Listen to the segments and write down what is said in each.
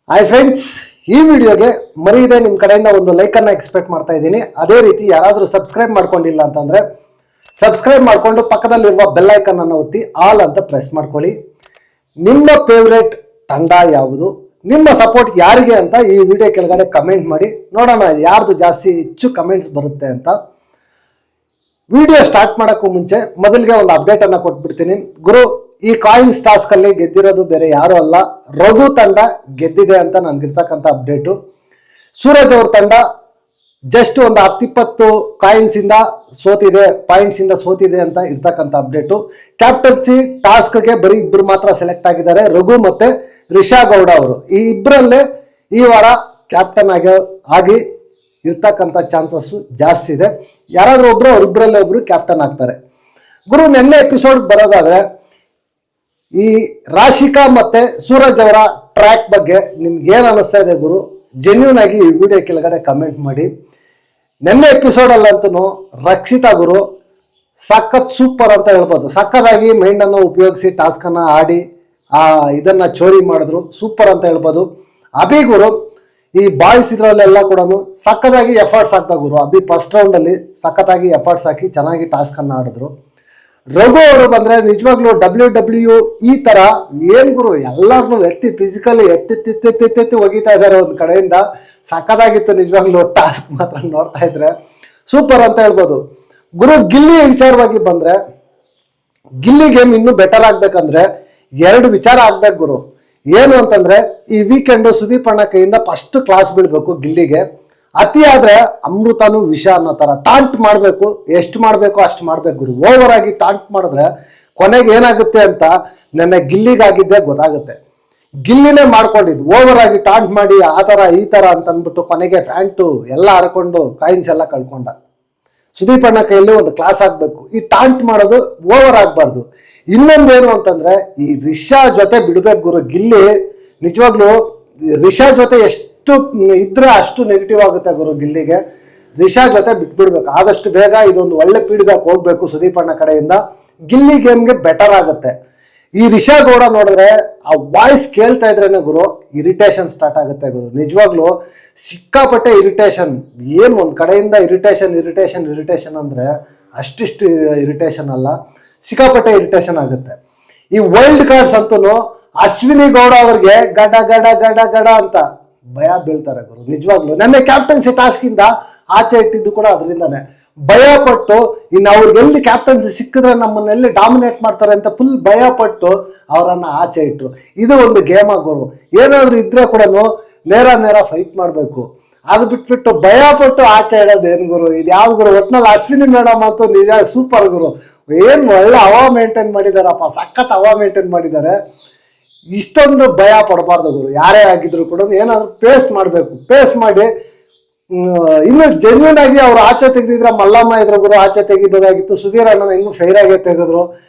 Hi friends, ಈ ವಿಡಿಯೋಗೆ ಮರೆಯದೆ ನಿಮ್ಮ ಕಡೆಯಿಂದ ಒಂದು ಲೈಕನ್ನು ಎಕ್ಸ್ಪೆಕ್ಟ್ ಮಾಡ್ತಾ ಇದ್ದೀನಿ. ಅದೇ ರೀತಿ ಯಾರಾದರೂ ಸಬ್ಸ್ಕ್ರೈಬ್ ಮಾಡ್ಕೊಂಡಿಲ್ಲ ಅಂತಂದರೆ ಸಬ್ಸ್ಕ್ರೈಬ್ ಮಾಡಿಕೊಂಡು ಪಕ್ಕದಲ್ಲಿರುವ ಬೆಲ್ ಐಕನ್ ಅನ್ನು ಒತ್ತಿ ಆಲ್ ಅಂತ ಪ್ರೆಸ್ ಮಾಡ್ಕೊಳ್ಳಿ. ನಿಮ್ಮ ಫೇವ್ರೇಟ್ ತಂಡ ಯಾವುದು, ನಿಮ್ಮ ಸಪೋರ್ಟ್ ಯಾರಿಗೆ ಅಂತ ಈ ವಿಡಿಯೋ ಕೆಳಗಡೆ ಕಮೆಂಟ್ ಮಾಡಿ. ನೋಡೋಣ ಯಾರ್ದು ಜಾಸ್ತಿ ಹೆಚ್ಚು ಕಮೆಂಟ್ಸ್ ಬರುತ್ತೆ ಅಂತ. ವಿಡಿಯೋ ಸ್ಟಾರ್ಟ್ ಮಾಡೋಕ್ಕೂ ಮುಂಚೆ ಮೊದಲಿಗೆ ಒಂದು ಅಪ್ಡೇಟನ್ನು ಕೊಟ್ಬಿಡ್ತೀನಿ. ಗುರು, ಈ ಕಾಯಿನ್ಸ್ ಟಾಸ್ಕ್ ಅಲ್ಲಿ ಗೆದ್ದಿರೋದು ಬೇರೆ ಯಾರು ಅಲ್ಲ, ರಘು ತಂಡ ಗೆದ್ದಿದೆ ಅಂತ ನನ್ಗಿರ್ತಕ್ಕಂಥ ಅಪ್ಡೇಟು. ಸೂರಜ್ ಅವ್ರ ತಂಡ ಜಸ್ಟ್ ಒಂದು 10-20 ಕಾಯಿನ್ಸ್ ಇಂದ ಸೋತಿದೆ, ಪಾಯಿಂಟ್ಸ್ ಇಂದ ಸೋತಿದೆ ಅಂತ ಇರ್ತಕ್ಕಂಥ ಅಪ್ಡೇಟು. ಕ್ಯಾಪ್ಟನ್ಸಿ ಟಾಸ್ಕ್ಗೆ ಬರೀ ಇಬ್ಬರು ಮಾತ್ರ ಸೆಲೆಕ್ಟ್ ಆಗಿದ್ದಾರೆ, ರಘು ಮತ್ತೆ ರಿಷಾ ಗೌಡ ಅವರು. ಈ ಇಬ್ಬರಲ್ಲೇ ಈ ವಾರ ಕ್ಯಾಪ್ಟನ್ ಆಗಿ ಇರ್ತಕ್ಕಂಥ ಚಾನ್ಸಸ್ ಜಾಸ್ತಿ ಇದೆ. ಯಾರಾದ್ರೂ ಒಬ್ರು ಅವರಿಬ್ಬರಲ್ಲೇ ಒಬ್ರು ಕ್ಯಾಪ್ಟನ್ ಆಗ್ತಾರೆ. ಗುರು, ನೆನ್ನೆ ಎಪಿಸೋಡ್ ಬರೋದಾದ್ರೆ ಈ ರಾಶಿಕಾ ಮತ್ತೆ ಸೂರಜ್ ಅವರ ಟ್ರ್ಯಾಕ್ ಬಗ್ಗೆ ನಿಮ್ಗೆ ಏನ್ ಅನಿಸ್ತಾ ಇದೆ ಗುರು? ಜೆನ್ಯೂನ್ ಆಗಿ ಈ ವಿಡಿಯೋ ಕೆಳಗಡೆ ಕಮೆಂಟ್ ಮಾಡಿ. ನೆನ್ನೆ ಎಪಿಸೋಡ್ ಅಲ್ಲಂತೂ ರಕ್ಷಿತಾ ಗುರು ಸಖತ್ ಸೂಪರ್ ಅಂತ ಹೇಳ್ಬೋದು. ಸಖತ್ತಾಗಿ ಮೈಂಡ್ ಅನ್ನು ಉಪಯೋಗಿಸಿ ಟಾಸ್ಕ್ ಅನ್ನ ಆಡಿ ಇದನ್ನ ಚೋರಿ ಮಾಡಿದ್ರು, ಸೂಪರ್ ಅಂತ ಹೇಳ್ಬೋದು. ಅಭಿ ಗುರು ಈ ಬಾಯ್ಸ್ ಇದ್ರಲ್ಲೆಲ್ಲ ಕೂಡ ಸಖತ್ತಾಗಿ ಎಫರ್ಟ್ಸ್ ಹಾಕ್ತಾ ಗುರು. ಅಭಿ ಫಸ್ಟ್ ರೌಂಡ್ ಅಲ್ಲಿ ಸಖತ್ತಾಗಿ ಎಫರ್ಟ್ಸ್ ಹಾಕಿ ಚೆನ್ನಾಗಿ ಟಾಸ್ಕ್ ಅನ್ನ ಆಡಿದ್ರು. ರಘು ಅವರು ಬಂದ್ರೆ ನಿಜವಾಗ್ಲೂ WWE ಈ ತರ ಏನ್ ಗುರು, ಎಲ್ಲಾರನ್ನು ಎತ್ತಿ ಫಿಸಿಕಲಿ ಎತ್ತಿ ಒಗಿತಾ ಇದಾರೆ ಒಂದ್ ಕಡೆಯಿಂದ. ಸಖತ್ತಾಗಿತ್ತು ನಿಜವಾಗ್ಲೂ ಟಾಸ್ಕ್ ಮಾತ್ರ ನೋಡ್ತಾ ಇದ್ರೆ ಸೂಪರ್ ಅಂತ ಹೇಳ್ಬೋದು. ಗುರು, ಗಿಲ್ಲಿ ವಿಚಾರವಾಗಿ ಬಂದ್ರೆ ಗಿಲ್ಲಿ ಗೇಮ್ ಇನ್ನೂ ಬೆಟರ್ ಆಗ್ಬೇಕಂದ್ರೆ 2 ವಿಚಾರ ಆಗ್ಬೇಕು ಗುರು. ಏನು ಅಂತಂದ್ರೆ ಈ ವೀಕೆಂಡ್ ಸುದೀಪ್ ಅಣ್ಣ ಕೈಯಿಂದ ಫಸ್ಟ್ ಕ್ಲಾಸ್ ಬೀಳ್ಬೇಕು ಗಿಲ್ಲಿಗೆ. ಅತಿ ಆದ್ರೆ ಅಮೃತನು ವಿಷ ಅನ್ನೋ ತರ ಟಾಂಟ್ ಮಾಡ್ಬೇಕು, ಎಷ್ಟು ಮಾಡ್ಬೇಕು ಅಷ್ಟು ಮಾಡ್ಬೇಕು ಗುರು. ಓವರ್ ಆಗಿ ಟಾಂಟ್ ಮಾಡಿದ್ರೆ ಕೊನೆಗೆ ಏನಾಗುತ್ತೆ ಅಂತ ನನ್ನ ಗಿಲ್ಲಿಗಾಗಿದ್ದೆ ಗೊತ್ತಾಗುತ್ತೆ. ಗಿಲ್ಲಿನೇ ಮಾಡ್ಕೊಂಡಿದ್ದು ಓವರ್ ಆಗಿ ಟಾಂಟ್ ಮಾಡಿ ಆ ತರ ಈ ತರ ಅಂತ ಅಂದ್ಬಿಟ್ಟು ಕೊನೆಗೆ ಫ್ಯಾಂಟು ಎಲ್ಲ ಹರ್ಕೊಂಡು ಕಾಯಿನ್ಸ್ ಎಲ್ಲ ಕಳ್ಕೊಂಡ. ಸುದೀಪ್ ಅಣ್ಣ ಕೈಯಲ್ಲಿ ಒಂದು ಕ್ಲಾಸ್ ಆಗ್ಬೇಕು, ಈ ಟಾಂಟ್ ಮಾಡೋದು ಓವರ್ ಆಗ್ಬಾರ್ದು. ಇನ್ನೊಂದೇನು ಅಂತಂದ್ರೆ ಈ ರಿಷಾ ಜೊತೆ ಬಿಡ್ಬೇಕು ಗುರು. ಗಿಲ್ಲಿ ನಿಜವಾಗ್ಲೂ ರಿಷಾ ಜೊತೆ ಎಷ್ಟು ಇದ್ರೆ ಅಷ್ಟು ನೆಗೆಟಿವ್ ಆಗುತ್ತೆ ಗುರು ಗಿಲ್ಲಿಗೆ. ರಿಷಾ ಜೊತೆ ಬಿಟ್ಬಿಡ್ಬೇಕು ಆದಷ್ಟು ಬೇಗ. ಇದೊಂದು ಒಳ್ಳೆ ಫೀಡ್ಬ್ಯಾಕ್ ಹೋಗ್ಬೇಕು ಸುದೀಪ್ ಅಣ್ಣ ಕಡೆಯಿಂದ. ಗಿಲ್ಲಿ ಗೇಮ್ಗೆ ಬೆಟರ್ ಆಗುತ್ತೆ. ಈ ರಿಷಾ ಗೌಡ ನೋಡಿದ್ರೆ ಆ ವಾಯ್ಸ್ ಕೇಳ್ತಾ ಇದ್ರೇನೆ ಗುರು ಇರಿಟೇಷನ್ ಸ್ಟಾರ್ಟ್ ಆಗುತ್ತೆ ಗುರು. ನಿಜವಾಗ್ಲೂ ಸಿಕ್ಕಾಪಟ್ಟೆ ಇರಿಟೇಷನ್. ಏನ್ ಒಂದ್ ಕಡೆಯಿಂದ ಇರಿಟೇಷನ್ ಅಂದ್ರೆ ಅಷ್ಟಿಷ್ಟು ಇರಿಟೇಷನ್ ಅಲ್ಲ, ಸಿಕ್ಕಾಪಟ್ಟೆ ಇರಿಟೇಷನ್ ಆಗುತ್ತೆ. ಈ ವೈಲ್ಡ್ ಕಾರ್ಡ್ಸ್ ಅಂತೂ ಅಶ್ವಿನಿ ಗೌಡ ಅವ್ರಿಗೆ ಗಡ ಗಡ ಗಡ ಗಡ ಅಂತ ಭಯ ಬೀಳ್ತಾರೆ ಗುರು. ನಿಜವಾಗ್ಲು ನನ್ನ ಕ್ಯಾಪ್ಟನ್ಸಿ ಟಾಸ್ಕ್ ಇಂದ ಆಚೆ ಇಟ್ಟಿದ್ದು ಕೂಡ ಅದರಿಂದಾನೆ. ಭಯ ಪಟ್ಟು ಇನ್ನು ಅವ್ರಿಗೆ ಎಲ್ಲಿ ಕ್ಯಾಪ್ಟನ್ಸಿ ಸಿಕ್ಕಿದ್ರೆ ನಮ್ಮನ್ನೆಲ್ಲಿ ಡಾಮಿನೇಟ್ ಮಾಡ್ತಾರೆ ಅಂತ ಫುಲ್ ಭಯ ಪಟ್ಟು ಅವರನ್ನ ಆಚೆ ಇಟ್ರು. ಇದು ಒಂದು ಗೇಮ್ ಗುರು. ಏನಾದ್ರು ಇದ್ರೆ ಕೂಡ ನೇರ ಫೈಟ್ ಮಾಡ್ಬೇಕು. ಅದು ಬಿಟ್ಬಿಟ್ಟು ಭಯ ಪಟ್ಟು ಆಚೆ ಇಡೋದು ಏನ್ ಗುರು? ಇದು ಯಾವ್ದು ಗುರು? ಒಟ್ನಲ್ಲಿ ಅಶ್ವಿನಿ ಮೇಡಮ್ ಅಂತೂ ನಿಜ ಸೂಪರ್ ಗುರು. ಏನ್ ಒಳ್ಳೆ ಹವಾ ಮೇಂಟೈನ್ ಮಾಡಿದಾರಪ್ಪ, ಸಖತ್ ಹವಾ ಮೇಂಟೈನ್ ಮಾಡಿದ್ದಾರೆ. ಇಷ್ಟೊಂದು ಭಯ ಪಡಬಾರ್ದು ಗುರು. ಯಾರೇ ಆಗಿದ್ರು ಕೂಡ ಏನಾದ್ರು ಫೇಸ್ ಮಾಡ್ಬೇಕು. ಫೇಸ್ ಮಾಡಿ ಇನ್ನು ಜೆನ್ಯೂನ್ ಆಗಿ ಅವ್ರು ಆಚೆ ತೆಗೆದಿದ್ರೆ ಮಲ್ಲಮ್ಮ ಇದ್ರು ಗುರು ಆಚೆ ತೆಗಿಬೋದಾಗಿತ್ತು. ಸುಧೀರ್ ಅಣ್ಣನ ಇನ್ನು ಫೇರ್ ಆಗೇ ತೆಗೆದ್ರು.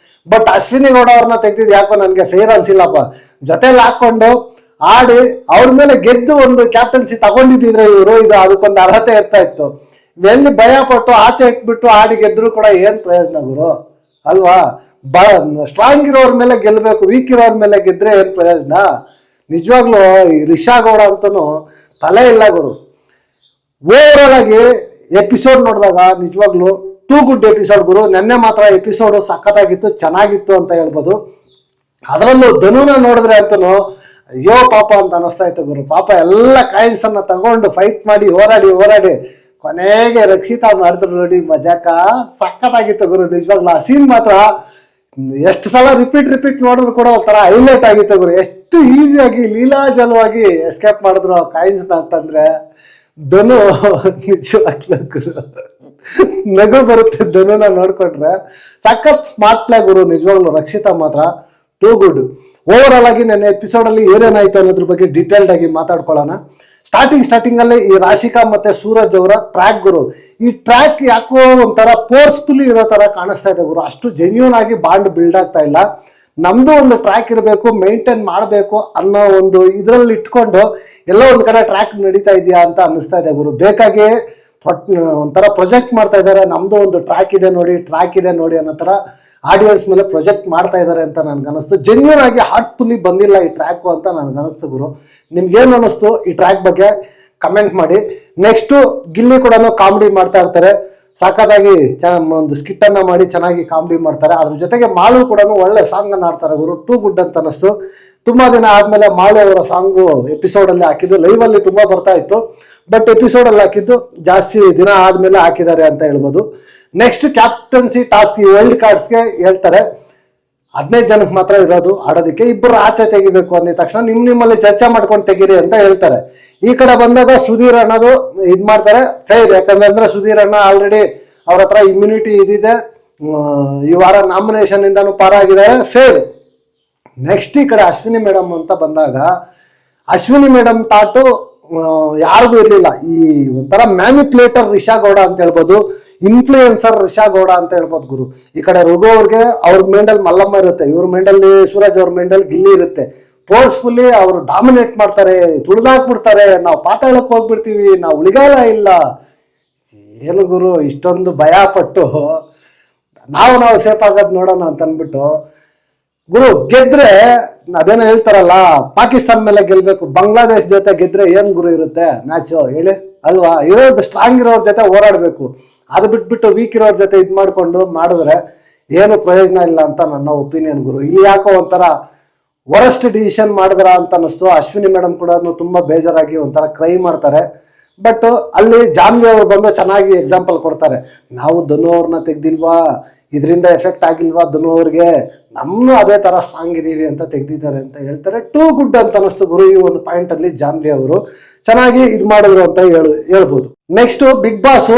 ಬಟ್ ಅಶ್ವಿನಿ ಗೌಡ ಅವ್ರನ್ನ ತೆಗ್ದಿದ್ ಯಾಕೋ ನನ್ಗೆ ಫೇರ್ ಅನ್ಸಿಲ್ಲಪ್ಪ. ಜೊತೆಲಿ ಹಾಕೊಂಡು ಆಡಿ ಅವ್ರ ಮೇಲೆ ಗೆದ್ದು ಒಂದು ಕ್ಯಾಪ್ಟನ್ಸಿ ತಗೊಂಡಿದ್ರೆ ಇವರು, ಇದು ಅದಕ್ಕೊಂದು ಅರ್ಹತೆ ಇರ್ತಾ ಇತ್ತು. ಎಲ್ಲಿ ಭಯ ಪಟ್ಟು ಆಚೆ ಇಟ್ಬಿಟ್ಟು ಆಡಿ ಗೆದ್ರು ಕೂಡ ಏನ್ ಪ್ರಯೋಜನ ಗುರು ಅಲ್ವಾ? ಸ್ಟ್ರಾಂಗ್ ಇರೋರ್ ಮೇಲೆ ಗೆಲ್ಬೇಕು, ವೀಕ್ ಇರೋರ್ ಮೇಲೆ ಗೆದ್ರೆ ಏನ್ ಪ್ರಯೋಜನ? ನಿಜವಾಗ್ಲೂ ಈ ರಿಷಾ ಗೌಡ ಅಂತೂ ತಲೆ ಇಲ್ಲ ಗುರು. ಓವರ್ ಆಗಿ ಎಪಿಸೋಡ್ ನೋಡಿದಾಗ ನಿಜವಾಗ್ಲು ಟೂ ಗುಡ್ ಎಪಿಸೋಡ್ ಗುರು. ನೆನ್ನೆ ಮಾತ್ರ ಎಪಿಸೋಡ್ ಸಖತ್ತಾಗಿತ್ತು, ಚೆನ್ನಾಗಿತ್ತು ಅಂತ ಹೇಳ್ಬೋದು. ಅದರಲ್ಲೂ ಧನುನ ನೋಡಿದ್ರೆ ಅಂತೂ ಅಯ್ಯೋ ಪಾಪ ಅಂತ ಅನಿಸ್ತಾ ಇತ್ತು ಗುರು. ಪಾಪ ಎಲ್ಲ ಕಾಯಿನ್ಸ್ ಅನ್ನ ತಗೊಂಡು ಫೈಟ್ ಮಾಡಿ ಹೋರಾಡಿ ಕೊನೆಗೆ ರಕ್ಷಿತಾ ಮಾಡಿದ್ರು ನೋಡಿ, ಮಜಾಕ ಸಖತ್ತಾಗಿತ್ತು ಗುರು. ನಿಜವಾಗ್ಲು ಆ ಸೀನ್ ಮಾತ್ರ ಎಷ್ಟು ಸಲ ರಿಪೀಟ್ ನೋಡಿದ್ರು ಕೂಡ ಒಂಥರ ಹೈಲೈಟ್ ಆಗಿತ್ತು ಗುರು. ಎಷ್ಟು ಈಸಿಯಾಗಿ ಲೀಲಾಜಲವಾಗಿ ಎಸ್ಕೇಪ್ ಮಾಡಿದ್ರು ಆ ಕಾಯಿನ್ಸ್ ಅಂತಂದ್ರೆ ಧನು ನಿಜವಾಗ್ಲೂ ಗುರು ನಗು ಬರುತ್ತೆ ಧನುನ ನೋಡ್ಕೊಂಡ್ರೆ. ಸಖತ್ ಸ್ಮಾರ್ಟ್ ಪ್ಲೇ ಗುರು. ನಿಜವಾಗ್ಲು ರಕ್ಷಿತಾ ಮಾತ್ರ ಟೂ ಗುಡ್. ಓವರ್ ಆಲ್ ಆಗಿ ನನ್ನ ಎಪಿಸೋಡ್ ಅಲ್ಲಿ ಏನೇನಾಯ್ತು ಅನ್ನೋದ್ರ ಬಗ್ಗೆ ಡೀಟೇಲ್ಡ್ ಆಗಿ ಮಾತಾಡ್ಕೊಳ್ಳೋಣ. ಸ್ಟಾರ್ಟಿಂಗ್ ಅಲ್ಲಿ ಈ ರಾಶಿಕಾ ಮತ್ತೆ ಸೂರಜ್ ಅವರ ಟ್ರ್ಯಾಕ್ ಗುರು. ಈ ಟ್ರ್ಯಾಕ್ ಯಾಕೋ ಒಂಥರ ಫೋರ್ಸ್ಫುಲಿ ಇರೋ ತರ ಕಾಣಿಸ್ತಾ ಇದೆ ಗುರು. ಅಷ್ಟು ಜೆನ್ಯೂನ್ ಆಗಿ ಬಾಂಡ್ ಬಿಲ್ಡ್ ಆಗ್ತಾ ಇಲ್ಲ. ನಮ್ದು ಒಂದು ಟ್ರ್ಯಾಕ್ ಇರಬೇಕು, ಮೇಂಟೈನ್ ಮಾಡಬೇಕು ಅನ್ನೋ ಒಂದು ಇದ್ರಲ್ಲಿ ಇಟ್ಕೊಂಡು ಎಲ್ಲ ಒಂದ್ ಕಡೆ ಟ್ರ್ಯಾಕ್ ನಡೀತಾ ಇದೆಯಾ ಅಂತ ಅನ್ನಿಸ್ತಾ ಇದೆ ಗುರು. ಬೇಕಾಗಿ ಒಂಥರ ಪ್ರೊಜೆಕ್ಟ್ ಮಾಡ್ತಾ ಇದ್ದಾರೆ, ನಮ್ದು ಒಂದು ಟ್ರ್ಯಾಕ್ ಇದೆ ನೋಡಿ ಅನ್ನೋ ತರ ಆಡಿಯನ್ಸ್ ಮೇಲೆ ಪ್ರೊಜೆಕ್ಟ್ ಮಾಡ್ತಾ ಇದ್ದಾರೆ ಅಂತ ನನ್ಗನ್ನಿಸ್ತು. ಜೆನ್ಯೂನ್ ಆಗಿ ಹಾರ್ಟ್ಫುಲ್ಲಿ ಬಂದಿಲ್ಲ ಈ ಟ್ರ್ಯಾಕು ಅಂತ ನನ್ಗನ್ನಿಸ್ತು ಗುರು. ನಿಮ್ಗೇನು ಅನ್ನಿಸ್ತು ಈ ಟ್ರ್ಯಾಕ್ ಬಗ್ಗೆ ಕಮೆಂಟ್ ಮಾಡಿ. ನೆಕ್ಸ್ಟು ಗಿಲ್ಲಿ ಕೂಡ ಕಾಮಿಡಿ ಮಾಡ್ತಾ ಇರ್ತಾರೆ, ಸಾಕತ್ತಾಗಿ ಒಂದು ಸ್ಕಿಟ್ ಅನ್ನ ಮಾಡಿ ಚೆನ್ನಾಗಿ ಕಾಮಿಡಿ ಮಾಡ್ತಾರೆ. ಅದ್ರ ಜೊತೆಗೆ ಮಾಳು ಕೂಡ ಒಳ್ಳೆ ಸಾಂಗ್ ಅನ್ನ ಆಡ್ತಾರೆ ಗುರು. ಟೂ ಗುಡ್ ಅಂತ ಅನಿಸ್ತು. ತುಂಬಾ ದಿನ ಆದ್ಮೇಲೆ ಮಾಳು ಅವರ ಸಾಂಗು ಎಪಿಸೋಡ್ ಅಲ್ಲಿ ಹಾಕಿದ್ದು, ಲೈವ್ ಅಲ್ಲಿ ತುಂಬಾ ಬರ್ತಾ ಇತ್ತು, ಬಟ್ ಎಪಿಸೋಡ್ ಅಲ್ಲಿ ಹಾಕಿದ್ದು ಜಾಸ್ತಿ ದಿನ ಆದ್ಮೇಲೆ ಹಾಕಿದ್ದಾರೆ ಅಂತ ಹೇಳ್ಬೋದು. ನೆಕ್ಸ್ಟ್ ಕ್ಯಾಪ್ಟನ್ಸಿ ಟಾಸ್ಕ್, ಈ ವೈಲ್ಡ್ ಕಾರ್ಡ್ಸ್ಗೆ ಹೇಳ್ತಾರೆ 15 ಜನಕ್ಕೆ ಮಾತ್ರ ಇರೋದು ಆಡೋದಕ್ಕೆ, ಇಬ್ಬರು ಆಚೆ ತೆಗಿಬೇಕು ಅಂದಿದ ತಕ್ಷಣ ನಿಮ್ಮಲ್ಲಿ ಚರ್ಚೆ ಮಾಡ್ಕೊಂಡು ತೆಗೀರಿ ಅಂತ ಹೇಳ್ತಾರೆ. ಈ ಕಡೆ ಬಂದಾಗ ಸುಧೀರ್ ಅಣ್ಣದು ಇದ್ ಮಾಡ್ತಾರೆ ಫೇರ್, ಯಾಕಂದ್ರೆ ಸುಧೀರ್ ಅಣ್ಣ ಆಲ್ರೆಡಿ ಅವ್ರ ಹತ್ರ ಇಮ್ಯುನಿಟಿ ಇದಿದೆ, ಈ ವಾರ ನಾಮಿನೇಷನ್ ಇಂದಾನು ಪಾರಾಗಿದ್ದಾರೆ, ಫೇರ್. ನೆಕ್ಸ್ಟ್ ಈ ಕಡೆ ಅಶ್ವಿನಿ ಮೇಡಮ್ ಅಂತ ಬಂದಾಗ ಅಶ್ವಿನಿ ಮೇಡಮ್ ತಾಟು ಯಾರಿಗೂ ಇರ್ಲಿಲ್ಲ. ಈ ಒಂಥರ ಮ್ಯಾನಿಪ್ಯುಲೇಟರ್ ರಿಷಾ ಗೌಡ ಅಂತ ಹೇಳ್ಬೋದು, ಇನ್ಫ್ಲೂಯೆನ್ಸರ್ ರಿಷಾ ಗೌಡ ಅಂತ ಹೇಳ್ಬೋದು ಗುರು. ಈ ಕಡೆ ರಘು ಅವ್ರಿಗೆ ಅವ್ರ ಮೈಂಡಲ್ಲಿ ಮಲ್ಲಮ್ಮ ಇರುತ್ತೆ, ಇವ್ರ ಮೈಂಡಲ್ಲಿ ಸೂರಜ್ ಅವ್ರ ಮೈಂಡಲ್ಲಿ ಗಿಲ್ಲಿ ಇರುತ್ತೆ. ಫೋರ್ಸ್ಫುಲ್ಲಿ ಅವರು ಡಾಮಿನೇಟ್ ಮಾಡ್ತಾರೆ, ತುಳಿದಾಕ್ಬಿಡ್ತಾರೆ, ನಾವು ಪಾತಾಳಕ್ಕೆ ಹೋಗ್ಬಿಡ್ತೀವಿ, ನಾವು ಉಳಿಗಾಲ ಇಲ್ಲ. ಏನು ಗುರು ಇಷ್ಟೊಂದು ಭಯ ಪಟ್ಟು ನಾವು ಸೇಫ್ ಆಗೋದು ನೋಡೋಣ ಅಂತ ಅಂದ್ಬಿಟ್ಟು ಗುರು ಗೆದ್ರೆ ಅದೇನೋ ಹೇಳ್ತಾರಲ್ಲ, ಪಾಕಿಸ್ತಾನ ಮೇಲೆ ಗೆಲ್ಬೇಕು, ಬಾಂಗ್ಲಾದೇಶ್ ಜೊತೆ ಗೆದ್ರೆ ಏನ್ ಗುರು ಇರುತ್ತೆ ಮ್ಯಾಚು ಹೇಳಿ ಅಲ್ವಾ? ಇರೋದು ಸ್ಟ್ರಾಂಗ್ ಇರೋರ್ ಜೊತೆ ಹೋರಾಡ್ಬೇಕು, ಅದು ಬಿಟ್ಬಿಟ್ಟು ವೀಕ್ ಇರೋರ್ ಜೊತೆ ಇದ್ ಮಾಡ್ಕೊಂಡು ಮಾಡಿದ್ರೆ ಏನು ಪ್ರಯೋಜನ ಇಲ್ಲ ಅಂತ ನನ್ನ ಒಪಿನಿಯನ್ ಗುರು. ಇಲ್ಲಿ ಯಾಕೋ ಒಂಥರ ವರಸ್ಟ್ ಡಿಸಿಷನ್ ಮಾಡಿದ್ರ ಅಂತ ಅನಿಸ್ತು. ಅಶ್ವಿನಿ ಮೇಡಮ್ ಕೂಡ ತುಂಬಾ ಬೇಜಾರಾಗಿ ಒಂಥರ ಕ್ರೈ ಮಾಡ್ತಾರೆ. ಬಟ್ ಅಲ್ಲಿ ಜಾನ್ವಿ ಅವ್ರು ಬಂದು ಚೆನ್ನಾಗಿ ಎಕ್ಸಾಂಪಲ್ ಕೊಡ್ತಾರೆ, ನಾವು ಧನು ಅವ್ರನ್ನ ತೆಗ್ದಿಲ್ವಾ, ಇದರಿಂದ ಎಫೆಕ್ಟ್ ಆಗಿಲ್ವಾ ಧನು ಅವ್ರಿಗೆ, ನಮ್ಮನ್ನು ಅದೇ ತರ ಸ್ಟ್ರಾಂಗ್ ಇದೀವಿ ಅಂತ ತೆಗ್ದಿದ್ದಾರೆ ಅಂತ ಹೇಳ್ತಾರೆ. ಟೂ ಗುಡ್ ಅಂತ ಅನಿಸ್ತು ಗುರು. ಈ ಒಂದು ಪಾಯಿಂಟ್ ಅಲ್ಲಿ ಜಾನ್ವಿ ಅವರು ಚೆನ್ನಾಗಿ ಇದ್ ಮಾಡಿದ್ರು ಅಂತ ಹೇಳ್ಬೋದು. ನೆಕ್ಸ್ಟ್ ಬಿಗ್ ಬಾಸ್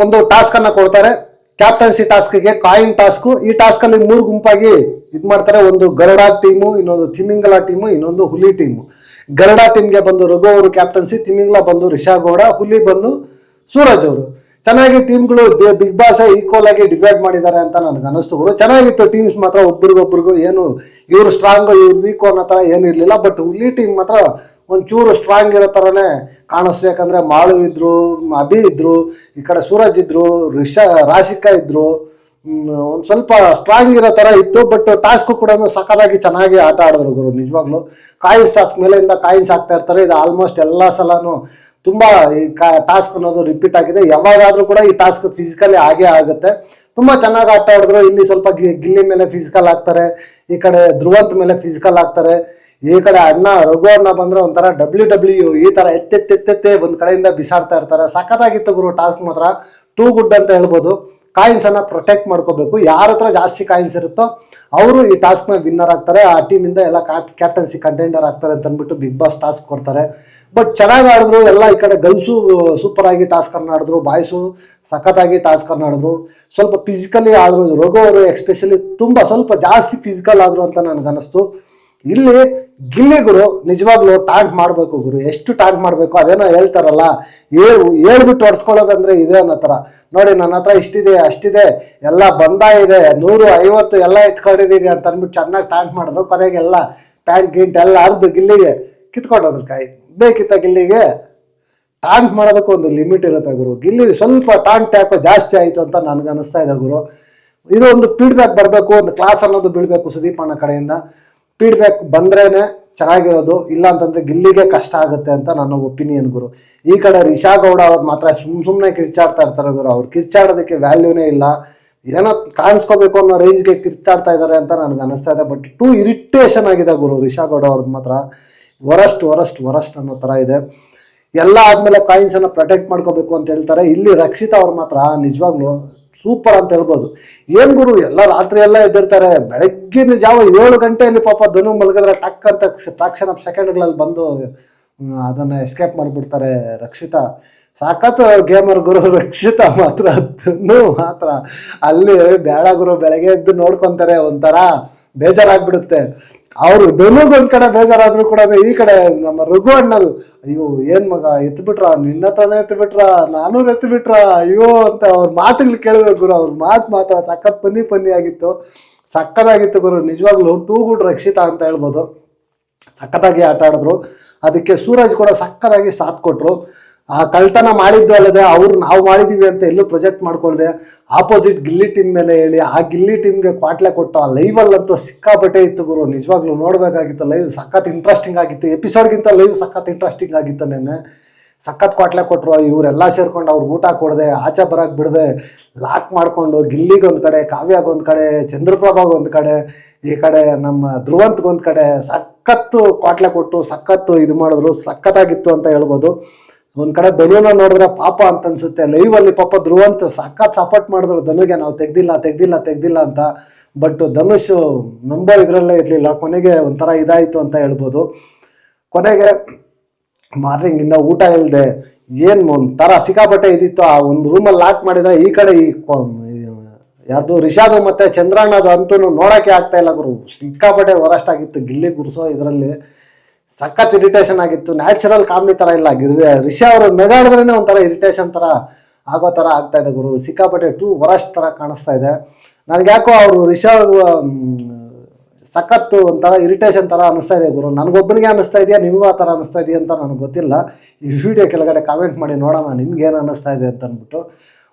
ಒಂದು ಟಾಸ್ಕ್ ಅನ್ನ ಕೊಡ್ತಾರೆ, ಕ್ಯಾಪ್ಟನ್ಸಿ ಟಾಸ್ಕ್ಗೆ ಕಾಯಿನ್ ಟಾಸ್ಕ್. ಈ ಟಾಸ್ಕ್ ಅಲ್ಲಿ 3 ಗುಂಪಾಗಿ ಇದ್ ಮಾಡ್ತಾರೆ, ಒಂದು ಗರುಡ ಟೀಮು, ಇನ್ನೊಂದು ತಿಮಿಂಗಲ ಟೀಮು, ಇನ್ನೊಂದು ಹುಲಿ ಟೀಮು. ಗರುಡ ಟೀಮ್ಗೆ ಬಂದು ರಘು ಅವರು ಕ್ಯಾಪ್ಟನ್ಸಿ, ತಿಮಿಂಗಲ ಬಂದು ರಿಷಾ ಗೌಡ, ಹುಲಿ ಬಂದು ಸೂರಜ್ ಅವರು. ಚೆನ್ನಾಗಿ ಟೀಮ್ಗಳು ಬಿಗ್ ಬಾಸ್ ಈಕ್ವಲ್ ಆಗಿ ಡಿವೈಡ್ ಮಾಡಿದ್ದಾರೆ ಅಂತ ನನಗೆ ಅನಿಸ್ತು ಗುರು. ಚೆನ್ನಾಗಿತ್ತು ಟೀಮ್ಸ್ ಮಾತ್ರ, ಒಬ್ರಿಗೊಬ್ರಿಗೂ ಏನು ಇವ್ರು ಸ್ಟ್ರಾಂಗ್ ಇವ್ರು ವೀಕ್ ಅನ್ನೋ ತರ ಏನು ಇರ್ಲಿಲ್ಲ. ಬಟ್ ಹುಲಿ ಟೀಮ್ ಮಾತ್ರ ಒಂಚೂರು ಸ್ಟ್ರಾಂಗ್ ಇರೋ ತರನೇ ಕಾಣಿಸ್ತು. ಯಾಕಂದ್ರೆ ಮಾಳು ಇದ್ರು, ಅಭಿ ಇದ್ರು, ಈ ಕಡೆ ಸೂರಜ್ ಇದ್ರು, ರಾಶಿಕಾ ಇದ್ರು, ಒಂದ್ ಸ್ವಲ್ಪ ಸ್ಟ್ರಾಂಗ್ ಇರೋ ತರ ಇತ್ತು. ಬಟ್ ಟಾಸ್ಕ್ ಕೂಡ ಸಕಲಾಗಿ ಚೆನ್ನಾಗಿ ಆಟ ಆಡಿದ್ರು ಗುರು ನಿಜವಾಗ್ಲು. ಕಾಯಿನ್ಸ್ ಟಾಸ್ಕ್ ಮೇಲೆಯಿಂದ ಕಾಯಿನ್ಸ್ ಆಗ್ತಾ ಇರ್ತಾರೆ. ಇದು ಆಲ್ಮೋಸ್ಟ್ ಎಲ್ಲಾ ಸಲಾನು ತುಂಬಾ ಈ ಟಾಸ್ಕ್ ಅನ್ನೋದು ರಿಪೀಟ್ ಆಗಿದೆ. ಯಾವಾಗಾದ್ರೂ ಕೂಡ ಈ ಟಾಸ್ಕ್ ಫಿಸಿಕಲಿ ಆಗೇ ಆಗುತ್ತೆ. ತುಂಬಾ ಚೆನ್ನಾಗಿ ಆಟ ಆಡಿದ್ರು. ಇಲ್ಲಿ ಸ್ವಲ್ಪ ಗಿಲ್ಲಿ ಮೇಲೆ ಫಿಸಿಕಲ್ ಆಗ್ತಾರೆ, ಈ ಕಡೆ ಧ್ರುವಂತ್ ಮೇಲೆ ಫಿಸಿಕಲ್ ಆಗ್ತಾರೆ, ಈ ಕಡೆ ಅಣ್ಣ ರಘು ಅಣ್ಣ ಬಂದ್ರೆ ಒಂಥರ WW ಈ ತರ ಎತ್ತೆತ್ತೆತ್ತೆ ಒಂದ್ ಕಡೆಯಿಂದ ಬಿಸಾಡ್ತಾ ಇರ್ತಾರೆ. ಸಖತ್ತಾಗಿತ್ತು ಗುರು ಟಾಸ್ಕ್ ಮಾತ್ರ. ಟೂ ಗುಡ್ ಅಂತ ಹೇಳ್ಬೋದು. ಕಾಯಿನ್ಸ್ ಅನ್ನ ಪ್ರೊಟೆಕ್ಟ್ ಮಾಡ್ಕೋಬೇಕು. ಯಾರ ಹತ್ರ ಜಾಸ್ತಿ ಕಾಯಿನ್ಸ್ ಇರುತ್ತೋ ಅವರು ಈ ಟಾಸ್ಕ್ ನ ವಿನ್ನರ್ ಆಗ್ತಾರೆ, ಆ ಟೀಮ್ ಇಂದ ಎಲ್ಲ ಕ್ಯಾಪ್ಟನ್ಸಿ ಕಂಟೆಂಡರ್ ಆಗ್ತಾರೆ ಅಂತ ಅಂದ್ಬಿಟ್ಟು ಬಿಗ್ ಬಾಸ್ ಟಾಸ್ಕ್ ಕೊಡ್ತಾರೆ. ಬಟ್ ಚೆನ್ನಾಗಿ ಆಡಿದ್ರು ಎಲ್ಲ. ಈ ಕಡೆ ಗರ್ಲ್ಸು ಸೂಪರ್ ಆಗಿ ಟಾಸ್ಕ್ ಅನ್ನ ಆಡಿದ್ರು, ಬಾಯ್ಸು ಸಖತ್ತಾಗಿ ಟಾಸ್ಕ್ ಅನ್ನ ಆಡಿದ್ರು. ಸ್ವಲ್ಪ ಫಿಸಿಕಲಿ ಆದ್ರು, ರಘು ಅವರು ಎಸ್ಪೆಷಲಿ ತುಂಬಾ ಸ್ವಲ್ಪ ಜಾಸ್ತಿ ಫಿಸಿಕಲ್ ಆದ್ರು ಅಂತ ನನ್ಗನ್ನಿಸ್ತು. ಇಲ್ಲಿ ಗಿಲ್ಲಿ ಗುರು ನಿಜವಾಗ್ಲು ಟಾಂಟ್ ಮಾಡ್ಬೇಕು ಗುರು, ಎಷ್ಟು ಟಾಂಟ್ ಮಾಡ್ಬೇಕು. ಅದೇನೋ ಹೇಳ್ತಾರಲ್ಲ, ಹೇಳ್ಬಿಟ್ಟು ಹೊಡ್ಸ್ಕೊಳ್ಳೋದಂದ್ರೆ ಇದೆ ಅನ್ನೋ ತರ. ನೋಡಿ ನನ್ನ ಹತ್ರ ಇಷ್ಟಿದೆ ಅಷ್ಟಿದೆ ಎಲ್ಲ ಬಂದ ಇದೆ 150 ಎಲ್ಲ ಇಟ್ಕೊಂಡಿದೀನಿ ಅಂತ ಅಂದ್ಬಿಟ್ಟು ಚೆನ್ನಾಗಿ ಟಾಂಟ್ ಮಾಡಿದ್ರು. ಕೊನೆಗೆಲ್ಲ ಪ್ಯಾಂಟ್ ಗಿಂಟ್ ಎಲ್ಲ ಅರ್ದು ಗಿಲ್ಲಿಗೆ ಕಿತ್ಕೊಂಡೋದ್ರ ಕಾಯಿ. ಬೇಕಿತ್ತ ಗಿಲ್ಲಿಗೆ? ಟಾಂಟ್ ಮಾಡೋದಕ್ಕೆ ಒಂದು ಲಿಮಿಟ್ ಇರುತ್ತೆ ಗುರು. ಗಿಲ್ಲಿ ಸ್ವಲ್ಪ ಟಾಂಟ್ ಯಾಕೋ ಜಾಸ್ತಿ ಆಯ್ತು ಅಂತ ನನ್ಗೆ ಅನಿಸ್ತಾ ಇದೆ ಗುರು. ಇದು ಒಂದು ಫೀಡ್ಬ್ಯಾಕ್ ಬರಬೇಕು, ಒಂದು ಕ್ಲಾಸ್ ಅನ್ನೋದು ಬೀಳ್ಬೇಕು ಸುದೀಪ್ ಅಣ್ಣ ಕಡೆಯಿಂದ. ಫೀಡ್ಬ್ಯಾಕ್ ಬಂದ್ರೇನೆ ಚೆನ್ನಾಗಿರೋದು, ಇಲ್ಲ ಅಂತಂದ್ರೆ ಗಿಲ್ಲಿಗೆ ಕಷ್ಟ ಆಗುತ್ತೆ ಅಂತ ನನ್ನ ಒಪಿನಿಯನ್ ಗುರು. ಈ ಕಡೆ ರಿಷಾ ಗೌಡ ಅವ್ರು ಮಾತ್ರ ಸುಮ್ಮನೆ ಕಿರ್ಚಾಡ್ತಾ ಇರ್ತಾರೆ ಗುರು. ಅವ್ರು ಕಿರ್ಚಾಡೋದಕ್ಕೆ ವ್ಯಾಲ್ಯೂನೇ ಇಲ್ಲ, ಏನೋ ಕಾಣಿಸ್ಕೋಬೇಕು ಅನ್ನೋ ರೇಂಜ್ಗೆ ಕಿರ್ಚಾಡ್ತಾ ಇದ್ದಾರೆ ಅಂತ ನನ್ಗೆ ಅನಿಸ್ತಾ ಇದೆ. ಬಟ್ ಟೂ ಇರಿಟೇಷನ್ ಆಗಿದೆ ಗುರು ರಿಷಾ ಗೌಡ ಅವ್ರದ್ದು ಮಾತ್ರ. ವರಸ್ಟ್ ಅನ್ನೋ ತರ ಇದೆ. ಎಲ್ಲ ಆದ್ಮೇಲೆ ಕಾಯಿನ್ಸ್ ಅನ್ನ ಪ್ರೊಟೆಕ್ಟ್ ಮಾಡ್ಕೋಬೇಕು ಅಂತ ಹೇಳ್ತಾರೆ. ಇಲ್ಲಿ ರಕ್ಷಿತಾ ಅವ್ರು ಮಾತ್ರ ನಿಜವಾಗ್ಲು ಸೂಪರ್ ಅಂತ ಹೇಳ್ಬೋದು. ಏನ್ ಗುರು ಎಲ್ಲ ರಾತ್ರಿ ಎಲ್ಲ ಎದ್ದಿರ್ತಾರೆ, ಬೆಳಗ್ಗಿನ ಜಾವ 7 ಗಂಟೆಯಲ್ಲಿ ಪಾಪ ಧನು ಮಲಗಿದ್ರೆ ಟಕ್ ಅಂತ ಫ್ರಾಕ್ಷನ್ ಆಫ್ ಸೆಕೆಂಡ್ಗಳಲ್ಲಿ ಬಂದು ಅದನ್ನ ಎಸ್ಕೇಪ್ ಮಾಡ್ಬಿಡ್ತಾರೆ ರಕ್ಷಿತಾ. ಸಾಕತ್ ಗೇಮರ್ ಗುರು ರಕ್ಷಿತಾ ಮಾತ್ರ. ಧನು ಮಾತ್ರ ಅಲ್ಲಿ ಬೇಡ ಗುರು, ಬೆಳಗ್ಗೆ ಎದ್ದು ನೋಡ್ಕೊಂತಾರೆ, ಒಂಥರ ಬೇಜಾರಾಗ್ಬಿಡುತ್ತೆ. ಅವ್ರು ಧನುಗೊಂದ್ ಕಡೆ ಬೇಜಾರಾದ್ರು ಕೂಡ ಈ ಕಡೆ ನಮ್ಮ ರಘು ಅಣ್ಣದು ಅಯ್ಯೋ ಏನ್ ಮಗ ಎತ್ಬಿಟ್ರ, ನಿನ್ನ ಹತ್ರನೇ ಎತ್ಬಿಟ್ರ, ನಾನು ಎತ್ಬಿಟ್ರ, ಅಯ್ಯೋ ಅಂತ ಅವ್ರ ಮಾತುಗಳು ಕೇಳ್ಬೇಕು ಗುರು. ಅವ್ರ ಮಾತ್ರ ಸಖತ್ ಪನ್ನಿ ಆಗಿತ್ತು, ಸಕ್ಕತ್ತಾಗಿತ್ತು ಗುರು ನಿಜವಾಗ್ಲು. ಟೂ ಗುಡ್ ರಕ್ಷಿತಾ ಅಂತ ಹೇಳ್ಬೋದು. ಸಖತ್ತಾಗಿ ಆಟ ಆಡಿದ್ರು. ಅದಕ್ಕೆ ಸೂರಜ್ ಕೂಡ ಸಕ್ಕತ್ತಾಗಿ ಸಾಥ್ ಕೊಟ್ರು. ಆ ಕಳ್ತನ ಮಾಡಿದ್ದು ಅಲ್ಲದೆ ನಾವು ಮಾಡಿದೀವಿ ಅಂತ ಎಲ್ಲೂ ಪ್ರೊಜೆಕ್ಟ್ ಮಾಡ್ಕೊಳ್ದೆ ಆಪೋಸಿಟ್ ಗಿಲ್ಲಿ ಟೀಮ್ ಮೇಲೆ ಹೇಳಿ ಆ ಗಿಲ್ಲಿ ಟೀಮ್ಗೆ ಕ್ವಾಟ್ಲೆ ಕೊಟ್ಟು ಆ ಲೈವಲ್ಲಂತೂ ಸಿಕ್ಕಾಪಟ್ಟೆ ಇತ್ತು ಗುರು. ನಿಜವಾಗ್ಲೂ ನೋಡಬೇಕಾಗಿತ್ತು. ಲೈವ್ ಸಖತ್ ಇಂಟ್ರೆಸ್ಟಿಂಗ್ ಆಗಿತ್ತು. ಎಪಿಸೋಡ್ಗಿಂತ ಲೈವ್ ಸಖತ್ ಇಂಟ್ರೆಸ್ಟಿಂಗ್ ಆಗಿತ್ತು. ನೆನ್ನೆ ಸಖತ್ ಕ್ವಾಟ್ಲೆ ಕೊಟ್ಟರು. ಇವರೆಲ್ಲ ಸೇರ್ಕೊಂಡು ಅವ್ರಿಗೆ ಊಟ ಕೊಡದೆ, ಆಚೆ ಬರಕ್ಕೆ ಬಿಡದೆ, ಲಾಕ್ ಮಾಡಿಕೊಂಡು ಗಿಲ್ಲಿಗೊಂದು ಕಡೆ, ಕಾವ್ಯಾಗೊಂದು ಕಡೆ, ಚಂದ್ರಪ್ರಭಾಗೊಂದು ಕಡೆ, ಈ ಕಡೆ ನಮ್ಮ ಧ್ರುವಂತ್ಗೊಂದು ಕಡೆ ಸಖತ್ತು ಕ್ವಾಟ್ಲೆ ಕೊಟ್ಟು ಸಖತ್ತು ಇದು ಮಾಡಿದ್ರು. ಸಖತ್ತಾಗಿತ್ತು ಅಂತ ಹೇಳ್ಬೋದು. ಒಂದು ಕಡೆ ಧನುನ ನೋಡಿದ್ರೆ ಪಾಪ ಅಂತ ಅನ್ಸುತ್ತೆ. ಲೈವಲ್ಲಿ ಪಾಪ ಧ್ರುವಂತ್ ಸಖತ್ ಸಪೋರ್ಟ್ ಮಾಡಿದ್ರು ಧನುಗೆ, ನಾವು ತೆಗ್ದಿಲ್ಲ ಅಂತ. ಬಟ್ ಧನುಷ್ ನಂಬರ್ ಇದರಲ್ಲೇ ಇರಲಿಲ್ಲ. ಕೊನೆಗೆ ಒಂಥರ ಇದಾಯಿತು ಅಂತ ಹೇಳ್ಬೋದು. ಕೊನೆಗೆ ಮಾರ್ನಿಂಗಿಂದ ಊಟ ಇಲ್ಲದೆ ಏನು ಒಂಥರ ಸಿಕ್ಕಾಪಟ್ಟೆ ಇದಿತ್ತು. ಆ ಒಂದು ರೂಮಲ್ಲಿ ಲಾಕ್ ಮಾಡಿದ್ರೆ ಈ ಕಡೆ ಯಾರ್ದು ರಿಷಾದು ಮತ್ತೆ ಚಂದ್ರಣ್ಣದು ಅಂತೂ ನೋಡೋಕ್ಕೆ ಆಗ್ತಾ ಇಲ್ಲ ಗುರು. ಸಿಕ್ಕಾಪಟ್ಟೆ ವರಸ್ಟ್ ಆಗಿತ್ತು ಗಿಲ್ಲಿ ಗುರ್ಸೋ ಇದರಲ್ಲಿ. ಸಖತ್ ಇರಿಟೇಷನ್ ಆಗಿತ್ತು. ನ್ಯಾಚುರಲ್ ಕಾಮಿಡಿ ಥರ ಇಲ್ಲ. ರಿಷಾ ಅವರು ನಗಾಡಿದ್ರೇ ಒಂಥರ ಇರಿಟೇಷನ್ ಥರ ಆಗೋ ಥರ ಆಗ್ತಾ ಇದೆ ಗುರು. ಸಿಕ್ಕಾಪಟ್ಟೆ ವರಸ್ಟ್ ಥರ ಕಾಣಿಸ್ತಾ ಇದೆ. ನನಗೆ ಯಾಕೋ ಅವರು ರಿಷಾ ಸಖತ್ತು ಒಂಥರ ಇರಿಟೇಷನ್ ಥರ ಅನ್ನಿಸ್ತಾ ಇದೆ ಗುರು. ನನಗೊಬ್ಬನಿಗೆ ಅನ್ನಿಸ್ತಾ ಇದೆಯಾ, ನಿಮಗೂ ಆ ಥರ ಅನ್ನಿಸ್ತಾ ಇದೆಯಾ ಅಂತ ನನಗೆ ಗೊತ್ತಿಲ್ಲ. ಈ ವಿಡಿಯೋ ಕೆಳಗಡೆ ಕಾಮೆಂಟ್ ಮಾಡಿ ನೋಡೋಣ ನಿಮ್ಗೇನು ಅನ್ನಿಸ್ತಾ ಇದೆ ಅಂತ ಅಂದ್ಬಿಟ್ಟು.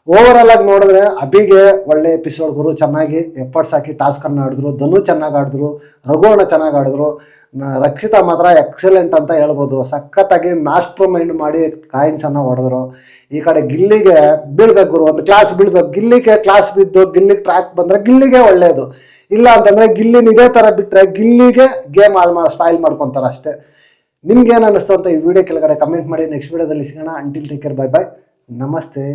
ಓವರಾಲ್ ಆಗಿ ನೋಡಿದ್ರೆ ಅಭಿಗೆ ಒಳ್ಳೆ ಎಪಿಸೋಡ್ ಗುರು. ಚೆನ್ನಾಗಿ ಎಫರ್ಟ್ಸ್ ಹಾಕಿ ಟಾಸ್ಕನ್ನು ಆಡಿದ್ರು. ಧನು ಚೆನ್ನಾಗಿ ಆಡಿದ್ರು, ರಘುವಣ್ಣ ಚೆನ್ನಾಗಿ ಆಡಿದ್ರು, ರಕ್ಷಿತಾ ಮಾತ್ರ ಎಕ್ಸಲೆಂಟ್ ಅಂತ ಹೇಳ್ಬೋದು. ಸಖತ್ತಾಗಿ ಮಾಸ್ಟರ್ ಮೈಂಡ್ ಮಾಡಿ ಕಾಯಿನ್ಸನ್ನು ಹೊಡೆದ್ರು. ಈ ಕಡೆ ಗಿಲ್ಲಿಗೆ ಬೀಳ್ಬೇಕು ಗುರು, ಒಂದು ಕ್ಲಾಸ್ ಬೀಳ್ಬೇಕು. ಗಿಲ್ಲಿಗೆ ಕ್ಲಾಸ್ ಬಿದ್ದು ಗಿಲ್ಲಿಗೆ ಟ್ರ್ಯಾಕ್ ಬಂದರೆ ಗಿಲ್ಲಿಗೆ ಒಳ್ಳೆಯದು. ಇಲ್ಲ ಅಂತಂದರೆ ಗಿಲ್ಲಿನ ಇದೇ ಥರ ಬಿಟ್ಟರೆ ಗಿಲ್ಲಿಗೆ ಗೇಮ್ ಸ್ಪಾಯಿಲ್ ಮಾಡ್ಕೊತಾರೆ ಅಷ್ಟೇ. ನಿಮ್ಗೇನು ಅನ್ನಿಸ್ತು ಅಂತ ಈ ವಿಡಿಯೋ ಕೆಳಗಡೆ ಕಮೆಂಟ್ ಮಾಡಿ. ನೆಕ್ಸ್ಟ್ ವಿಡಿಯೋದಲ್ಲಿ ಸಿಗೋಣ. Until take care, bye bye, ನಮಸ್ತೆ.